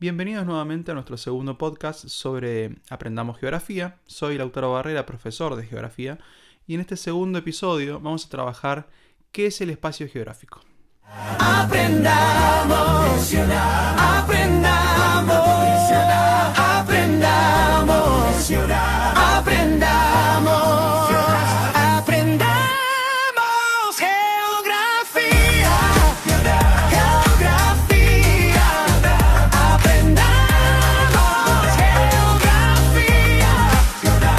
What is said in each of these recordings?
Bienvenidos nuevamente a nuestro segundo podcast sobre Aprendamos Geografía. Soy Lautaro Barrera, profesor de Geografía, y en este segundo episodio vamos a trabajar qué es el espacio geográfico. Aprendamos, aprendamos, aprendamos, aprendamos, aprendamos geografía, geografía, aprendamos geografía, geografía,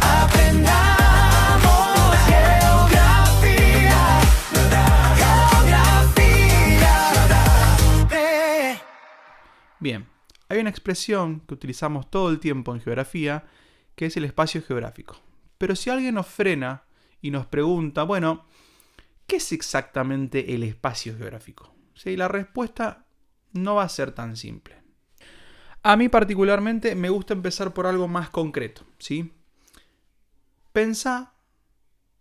aprendamos geografía, geografía. Bien, hay una expresión que utilizamos todo el tiempo en geografía, que es el espacio geográfico. Pero si alguien nos frena y nos pregunta, bueno, ¿qué es exactamente el espacio geográfico? ¿Sí? La respuesta no va a ser tan simple. A mí particularmente me gusta empezar por algo más concreto, ¿sí? Pensá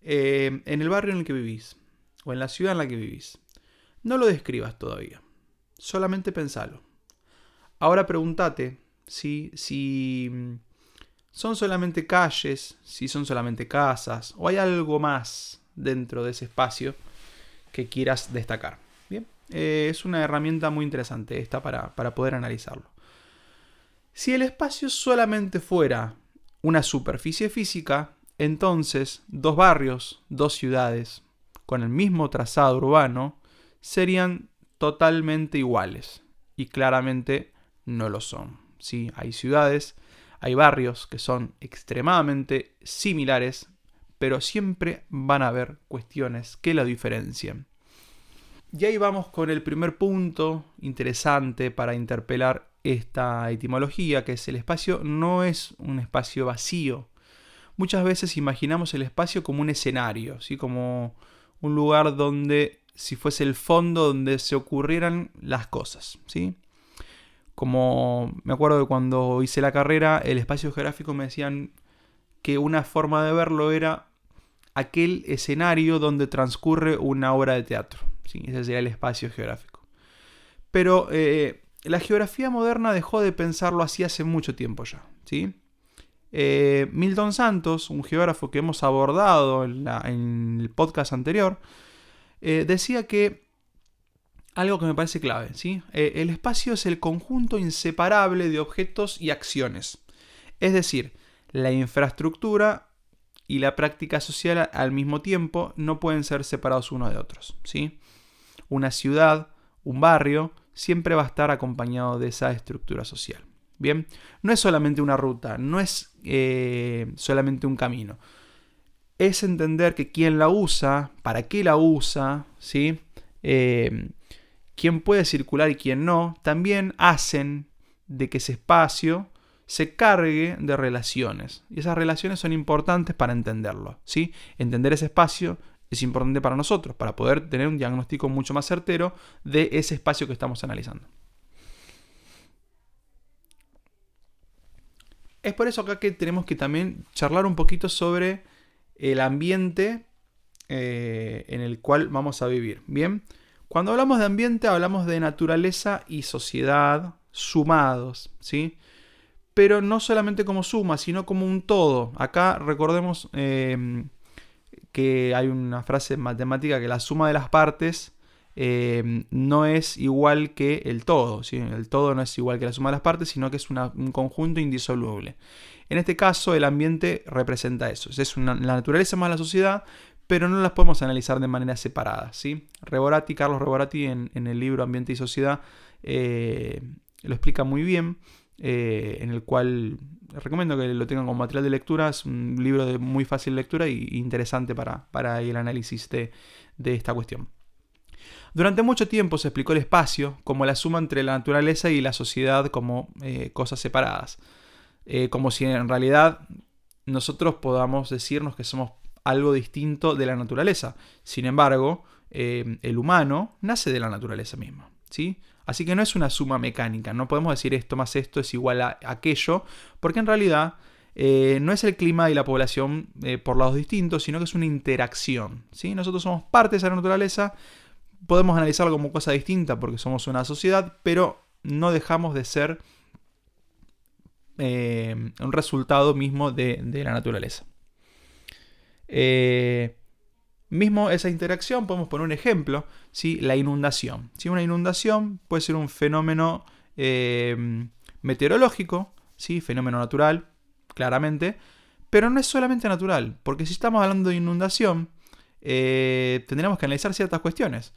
en el barrio en el que vivís, o en la ciudad en la que vivís. No lo describas todavía, solamente pensalo. Ahora pregúntate si son solamente calles, si son solamente casas, o hay algo más dentro de ese espacio que quieras destacar. Bien, es una herramienta muy interesante esta para poder analizarlo. Si el espacio solamente fuera una superficie física, entonces dos barrios, dos ciudades con el mismo trazado urbano serían totalmente iguales, y claramente no lo son. Sí, hay ciudades, hay barrios que son extremadamente similares, pero siempre van a haber cuestiones que la diferencien. Y ahí vamos con el primer punto interesante para interpelar esta etimología, que es el espacio no es un espacio vacío. Muchas veces imaginamos el espacio como un escenario, ¿sí? Como un lugar donde, si fuese el fondo donde se ocurrieran las cosas, ¿sí? Como me acuerdo de cuando hice la carrera, el espacio geográfico me decían que una forma de verlo era aquel escenario donde transcurre una obra de teatro, ¿sí? Ese sería el espacio geográfico. Pero la geografía moderna dejó de pensarlo así hace mucho tiempo ya, ¿sí? Milton Santos, un geógrafo que hemos abordado en el podcast anterior, decía que algo que me parece clave, ¿sí? El espacio es el conjunto inseparable de objetos y acciones. Es decir, la infraestructura y la práctica social al mismo tiempo no pueden ser separados unos de otros, ¿sí? Una ciudad, un barrio, siempre va a estar acompañado de esa estructura social. Bien, no es solamente una ruta, no es solamente un camino. Es entender que quién la usa, para qué la usa, ¿sí? Quién puede circular y quién no, también hacen de que ese espacio se cargue de relaciones. Y esas relaciones son importantes para entenderlo, ¿sí? Entender ese espacio es importante para nosotros, para poder tener un diagnóstico mucho más certero de ese espacio que estamos analizando. Es por eso acá que tenemos que también charlar un poquito sobre el ambiente en el cual vamos a vivir, ¿bien? Cuando hablamos de ambiente hablamos de naturaleza y sociedad sumados, ¿sí? Pero no solamente como suma, sino como un todo. Acá recordemos que hay una frase en matemática que la suma de las partes no es igual que el todo, ¿sí? El todo no es igual que la suma de las partes, sino que es un conjunto indisoluble. En este caso el ambiente representa eso. Es la naturaleza más la sociedad, pero no las podemos analizar de manera separada, ¿sí? Carlos Reborati, en el libro Ambiente y Sociedad, lo explica muy bien, en el cual recomiendo que lo tengan como material de lectura. Es un libro de muy fácil lectura y interesante para el análisis de esta cuestión. Durante mucho tiempo se explicó el espacio como la suma entre la naturaleza y la sociedad como cosas separadas. Como si en realidad nosotros podamos decirnos que somos algo distinto de la naturaleza. Sin embargo, el humano nace de la naturaleza misma, ¿sí? Así que no es una suma mecánica, no podemos decir esto más esto es igual a aquello, porque en realidad no es el clima y la población por lados distintos, sino que es una interacción, ¿sí? Nosotros somos parte de esa naturaleza, podemos analizarlo como cosa distinta porque somos una sociedad, pero no dejamos de ser un resultado mismo de la naturaleza. Mismo esa interacción, podemos poner un ejemplo, ¿sí? La inundación. ¿Sí? Una inundación puede ser un fenómeno meteorológico, ¿sí? Fenómeno natural, claramente, pero no es solamente natural, porque si estamos hablando de inundación, tendremos que analizar ciertas cuestiones.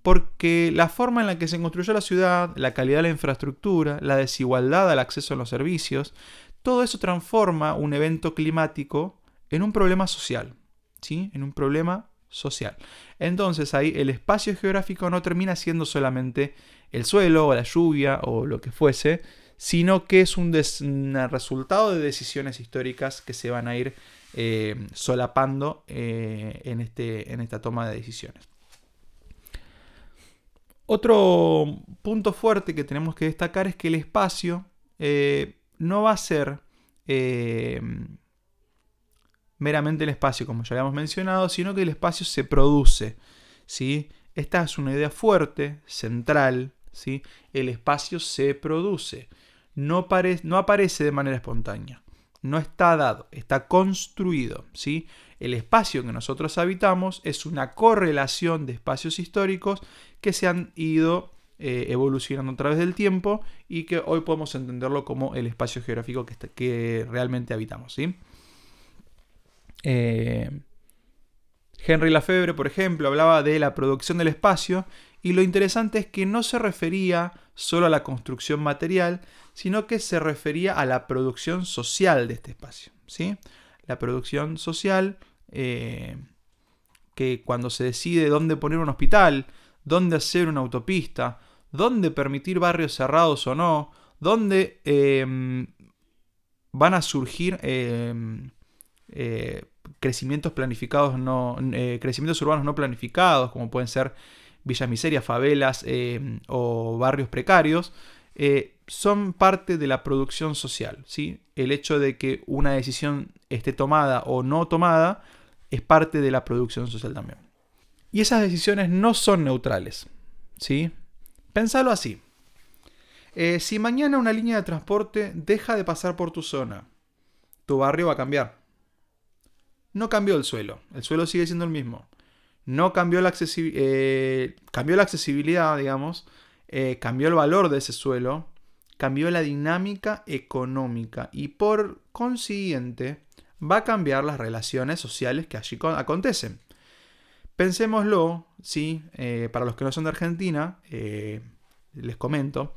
Porque la forma en la que se construyó la ciudad, la calidad de la infraestructura, la desigualdad al acceso a los servicios, todo eso transforma un evento climático en un problema social, ¿sí? En un problema social. Entonces ahí el espacio geográfico no termina siendo solamente el suelo o la lluvia o lo que fuese, sino que es un resultado de decisiones históricas que se van a ir solapando en esta toma de decisiones. Otro punto fuerte que tenemos que destacar es que el espacio no va a ser meramente el espacio, como ya habíamos mencionado, sino que el espacio se produce, ¿sí? Esta es una idea fuerte, central, ¿sí? El espacio se produce, no aparece de manera espontánea, no está dado, está construido, ¿sí? El espacio que nosotros habitamos es una correlación de espacios históricos que se han ido evolucionando a través del tiempo y que hoy podemos entenderlo como el espacio geográfico que realmente habitamos, ¿sí? Henry Lefebvre, por ejemplo, hablaba de la producción del espacio y lo interesante es que no se refería solo a la construcción material, sino que se refería a la producción social de este espacio, ¿sí? La producción social que cuando se decide dónde poner un hospital, dónde hacer una autopista, dónde permitir barrios cerrados o no, dónde van a surgir crecimientos planificados crecimientos urbanos no planificados, como pueden ser villas miserias, favelas o barrios precarios, son parte de la producción social, ¿sí? El hecho de que una decisión esté tomada o no tomada es parte de la producción social también. Y esas decisiones no son neutrales, ¿sí? Pensalo así. Si mañana una línea de transporte deja de pasar por tu zona, tu barrio va a cambiar. No cambió el suelo sigue siendo el mismo. No cambió cambió la accesibilidad, digamos, cambió el valor de ese suelo, cambió la dinámica económica y por consiguiente va a cambiar las relaciones sociales que allí acontecen. Pensémoslo, ¿sí? Para los que no son de Argentina, les comento,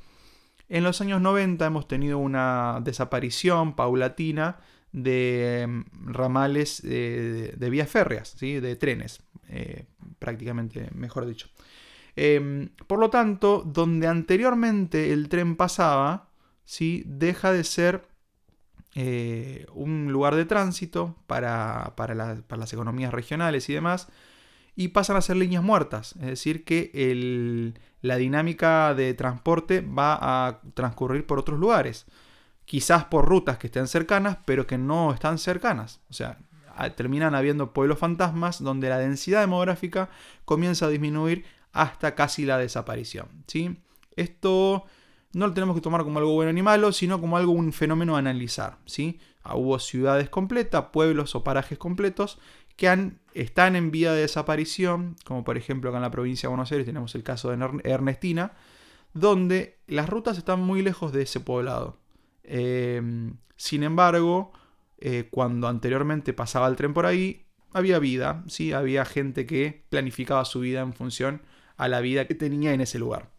en los años 90 hemos tenido una desaparición paulatina de ramales de vías férreas, ¿sí? De trenes, prácticamente, mejor dicho. Por lo tanto, donde anteriormente el tren pasaba, ¿sí? Deja de ser un lugar de tránsito para las economías regionales y demás, y pasan a ser líneas muertas, es decir, que la dinámica de transporte va a transcurrir por otros lugares. Quizás por rutas que estén cercanas, pero que no están cercanas. O sea, terminan habiendo pueblos fantasmas donde la densidad demográfica comienza a disminuir hasta casi la desaparición, ¿sí? Esto no lo tenemos que tomar como algo bueno ni malo, sino como un fenómeno a analizar, ¿sí? Hubo ciudades completas, pueblos o parajes completos que están en vía de desaparición, como por ejemplo acá en la provincia de Buenos Aires tenemos el caso de Ernestina, donde las rutas están muy lejos de ese poblado. Sin embargo, cuando anteriormente pasaba el tren por ahí, había vida, ¿sí? Había gente que planificaba su vida en función a la vida que tenía en ese lugar.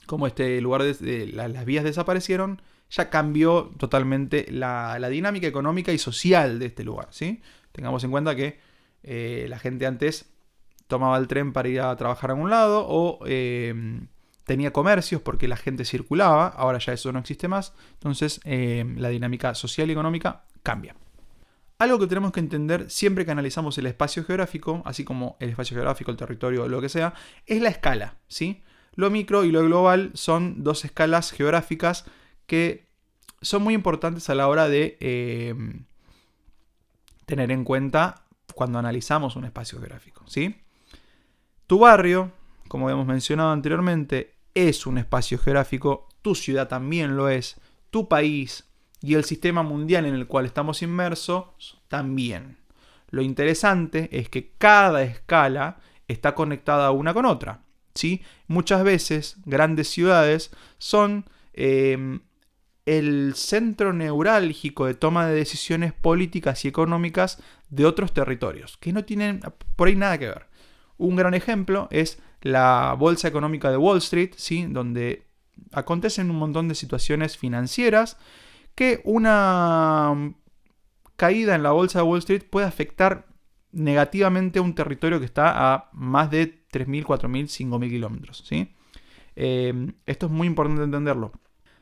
Como este lugar las vías desaparecieron, ya cambió totalmente la dinámica económica y social de este lugar, ¿sí? Tengamos en cuenta que la gente antes tomaba el tren para ir a trabajar a un lado o tenía comercios porque la gente circulaba, ahora ya eso no existe más, entonces la dinámica social y económica cambia. Algo que tenemos que entender siempre que analizamos el espacio geográfico, así como el espacio geográfico, el territorio, lo que sea, es la escala, ¿sí? Lo micro y lo global son dos escalas geográficas que son muy importantes a la hora de tener en cuenta cuando analizamos un espacio geográfico, ¿sí? Tu barrio, como habíamos mencionado anteriormente, es un espacio geográfico, tu ciudad también lo es, tu país y el sistema mundial en el cual estamos inmersos también. Lo interesante es que cada escala está conectada una con otra, ¿sí? Muchas veces grandes ciudades son el centro neurálgico de toma de decisiones políticas y económicas de otros territorios, que no tienen por ahí nada que ver. Un gran ejemplo es la bolsa económica de Wall Street, ¿sí? Donde acontecen un montón de situaciones financieras que una caída en la bolsa de Wall Street puede afectar negativamente a un territorio que está a más de 3.000, 4.000, 5.000 kilómetros, ¿sí? Esto es muy importante entenderlo.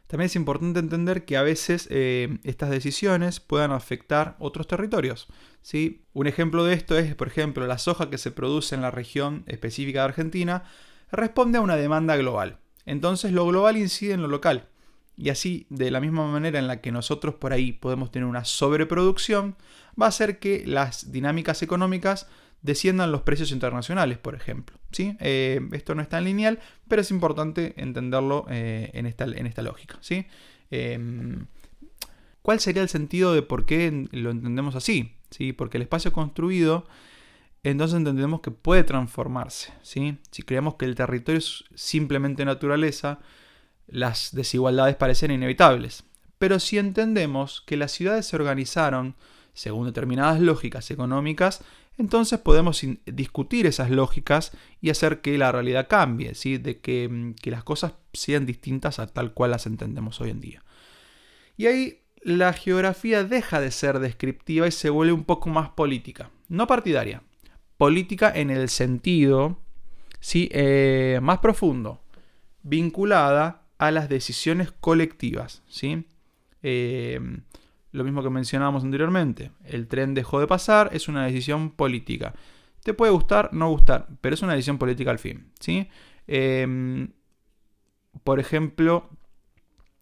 También es importante entender que a veces estas decisiones puedan afectar otros territorios, ¿sí? Un ejemplo de esto es, por ejemplo, la soja que se produce en la región específica de Argentina responde a una demanda global. Entonces lo global incide en lo local. Y así, de la misma manera en la que nosotros por ahí podemos tener una sobreproducción, va a hacer que las dinámicas económicas desciendan los precios internacionales, por ejemplo, ¿sí? Esto no es tan lineal, pero es importante entenderlo en esta lógica, ¿sí? ¿Cuál sería el sentido de por qué lo entendemos así? ¿Sí? Porque el espacio construido, entonces entendemos que puede transformarse, ¿sí? Si creemos que el territorio es simplemente naturaleza, las desigualdades parecen inevitables. Pero si entendemos que las ciudades se organizaron según determinadas lógicas económicas, entonces podemos discutir esas lógicas y hacer que la realidad cambie, ¿sí? De que las cosas sean distintas a tal cual las entendemos hoy en día. Y ahí la geografía deja de ser descriptiva y se vuelve un poco más política, no partidaria, política en el sentido, ¿sí? Más profundo, vinculada a las decisiones colectivas, ¿sí? Lo mismo que mencionábamos anteriormente, el tren dejó de pasar, es una decisión política. Te puede gustar, no gustar, pero es una decisión política al fin, ¿sí? Por ejemplo,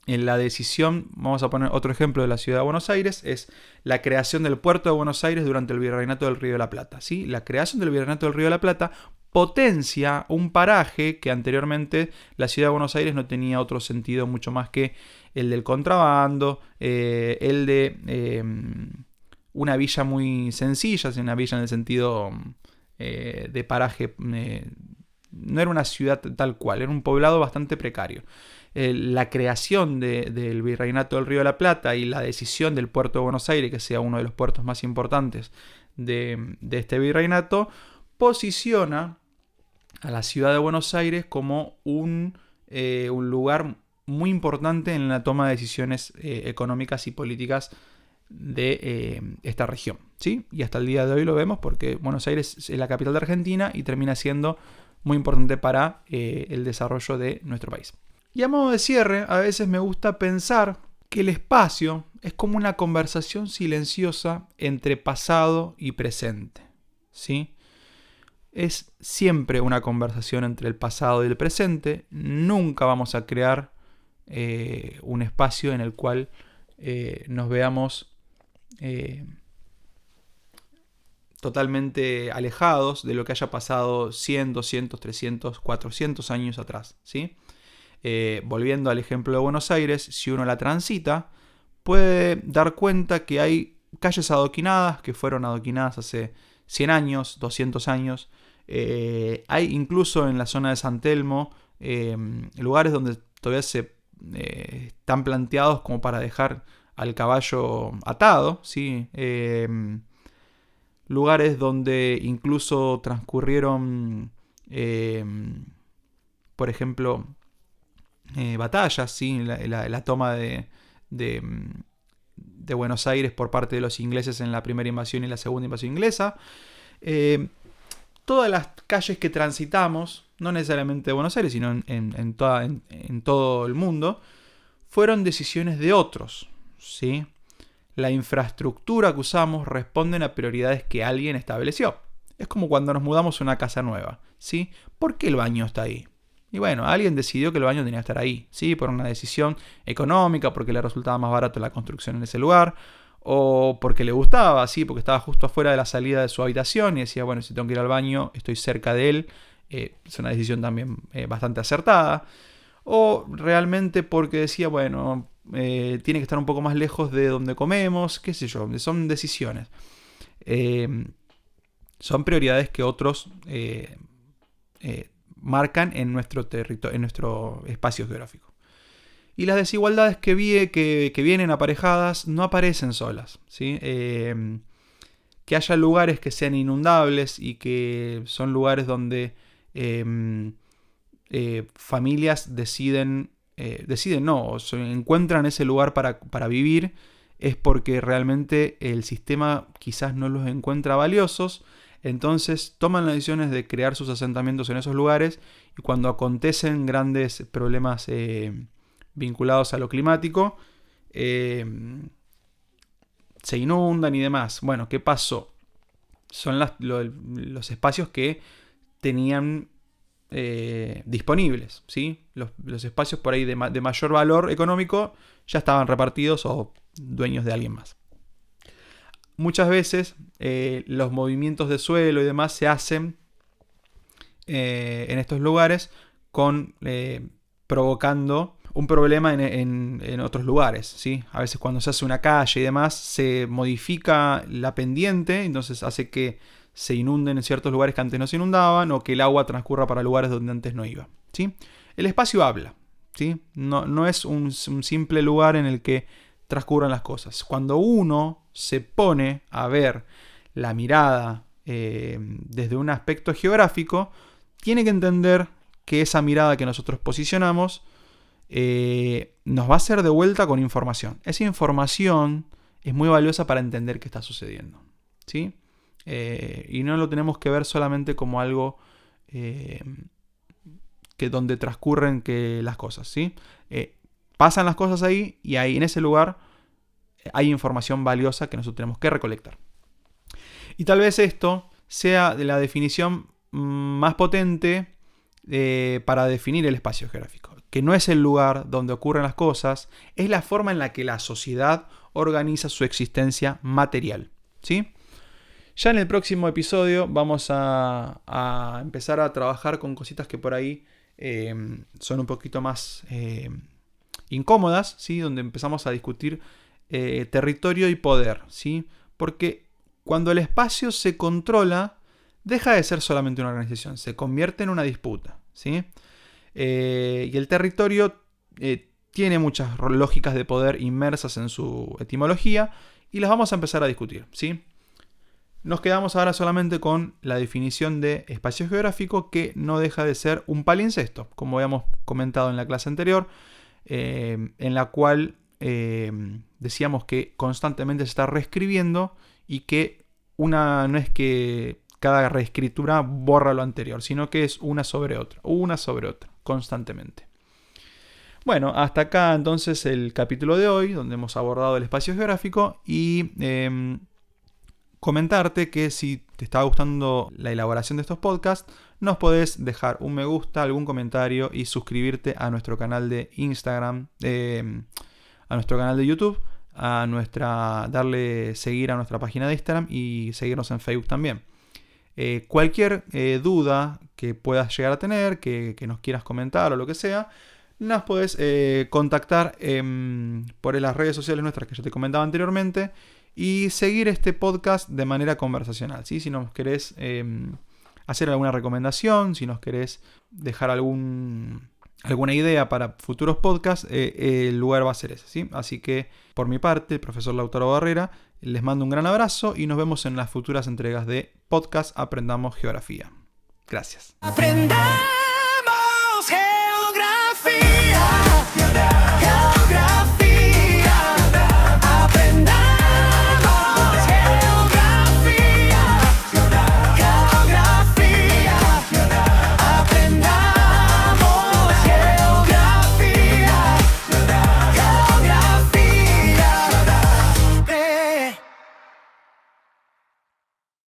en la decisión, vamos a poner otro ejemplo de la ciudad de Buenos Aires, es la creación del puerto de Buenos Aires durante el Virreinato del Río de la Plata, ¿sí? La creación del Virreinato del Río de la Plata potencia un paraje que anteriormente la ciudad de Buenos Aires no tenía otro sentido mucho más que el del contrabando, el de una villa muy sencilla, una villa en el sentido de paraje, no era una ciudad tal cual, era un poblado bastante precario. La creación del Virreinato del Río de la Plata y la decisión del puerto de Buenos Aires, que sea uno de los puertos más importantes de este virreinato, posiciona a la ciudad de Buenos Aires como un lugar muy importante en la toma de decisiones económicas y políticas de esta región, ¿sí? Y hasta el día de hoy lo vemos porque Buenos Aires es la capital de Argentina y termina siendo muy importante para el desarrollo de nuestro país. Y a modo de cierre, a veces me gusta pensar que el espacio es como una conversación silenciosa entre pasado y presente, ¿sí? Es siempre una conversación entre el pasado y el presente. Nunca vamos a crear un espacio en el cual nos veamos totalmente alejados de lo que haya pasado 100, 200, 300, 400 años atrás, ¿sí? Volviendo al ejemplo de Buenos Aires, si uno la transita, puede dar cuenta que hay calles adoquinadas que fueron adoquinadas hace 100 años, 200 años. Hay incluso en la zona de San Telmo lugares donde todavía están planteados como para dejar al caballo atado, ¿sí? Lugares donde incluso transcurrieron, por ejemplo, batallas, ¿sí? La toma de Buenos Aires por parte de los ingleses en la primera invasión y la segunda invasión inglesa. Todas las calles que transitamos, no necesariamente de Buenos Aires, sino en todo el mundo, fueron decisiones de otros, ¿sí? La infraestructura que usamos responde a prioridades que alguien estableció. Es como cuando nos mudamos a una casa nueva, ¿sí? ¿Por qué el baño está ahí? Y bueno, alguien decidió que el baño tenía que estar ahí, ¿sí? Por una decisión económica, porque le resultaba más barato la construcción en ese lugar, o porque le gustaba, ¿sí? Porque estaba justo afuera de la salida de su habitación y decía, bueno, si tengo que ir al baño, estoy cerca de él, es una decisión también bastante acertada. O realmente porque decía, bueno, tiene que estar un poco más lejos de donde comemos, qué sé yo, son decisiones. Son prioridades que otros marcan en nuestro territorio, en nuestro espacio geográfico. Y las desigualdades que vienen aparejadas no aparecen solas, ¿sí? Que haya lugares que sean inundables y que son lugares donde familias encuentran ese lugar para vivir, es porque realmente el sistema quizás no los encuentra valiosos. Entonces toman las decisiones de crear sus asentamientos en esos lugares, y cuando acontecen grandes problemas vinculados a lo climático, se inundan y demás. Bueno, ¿qué pasó? Son los espacios que tenían disponibles, ¿sí? Los espacios por ahí de mayor valor económico ya estaban repartidos o dueños de alguien más. Muchas veces los movimientos de suelo y demás se hacen en estos lugares provocando un problema en otros lugares, ¿sí? A veces cuando se hace una calle y demás se modifica la pendiente, entonces hace que se inunden en ciertos lugares que antes no se inundaban, o que el agua transcurra para lugares donde antes no iba, ¿sí? El espacio habla, ¿sí? No es un simple lugar en el que transcurran las cosas. Cuando uno se pone a ver la mirada desde un aspecto geográfico, tiene que entender que esa mirada que nosotros posicionamos nos va a hacer de vuelta con información. Esa información es muy valiosa para entender qué está sucediendo, ¿sí? Y no lo tenemos que ver solamente como algo que donde transcurren las cosas, ¿sí? Pasan las cosas ahí, y ahí en ese lugar hay información valiosa que nosotros tenemos que recolectar. Y tal vez esto sea de la definición más potente para definir el espacio geográfico, que no es el lugar donde ocurren las cosas, es la forma en la que la sociedad organiza su existencia material, ¿sí? Ya en el próximo episodio vamos a empezar a trabajar con cositas que por ahí son un poquito más incómodas, ¿sí? Donde empezamos a discutir territorio y poder, ¿sí? Porque cuando el espacio se controla, deja de ser solamente una organización, se convierte en una disputa, ¿sí? Y el territorio tiene muchas lógicas de poder inmersas en su etimología, y las vamos a empezar a discutir, ¿sí? Nos quedamos ahora solamente con la definición de espacio geográfico, que no deja de ser un palimpsesto, como habíamos comentado en la clase anterior, en la cual decíamos que constantemente se está reescribiendo, y que no es que cada reescritura borra lo anterior, sino que es una sobre otra, constantemente. Bueno, hasta acá entonces el capítulo de hoy, donde hemos abordado el espacio geográfico, y comentarte que si te está gustando la elaboración de estos podcasts, nos podés dejar un me gusta, algún comentario, y suscribirte a nuestro canal de Instagram, a nuestro canal de YouTube, darle seguir a nuestra página de Instagram y seguirnos en Facebook también. Cualquier duda que puedas llegar a tener, que nos quieras comentar o lo que sea, nos podés contactar por las redes sociales nuestras que yo te comentaba anteriormente, y seguir este podcast de manera conversacional, ¿sí? Si nos querés hacer alguna recomendación, si nos querés dejar alguna idea para futuros podcasts, el lugar va a ser ese, ¿sí? Así que, por mi parte, el profesor Lautaro Barrera, les mando un gran abrazo y nos vemos en las futuras entregas de Podcast Aprendamos Geografía. Gracias. Aprender.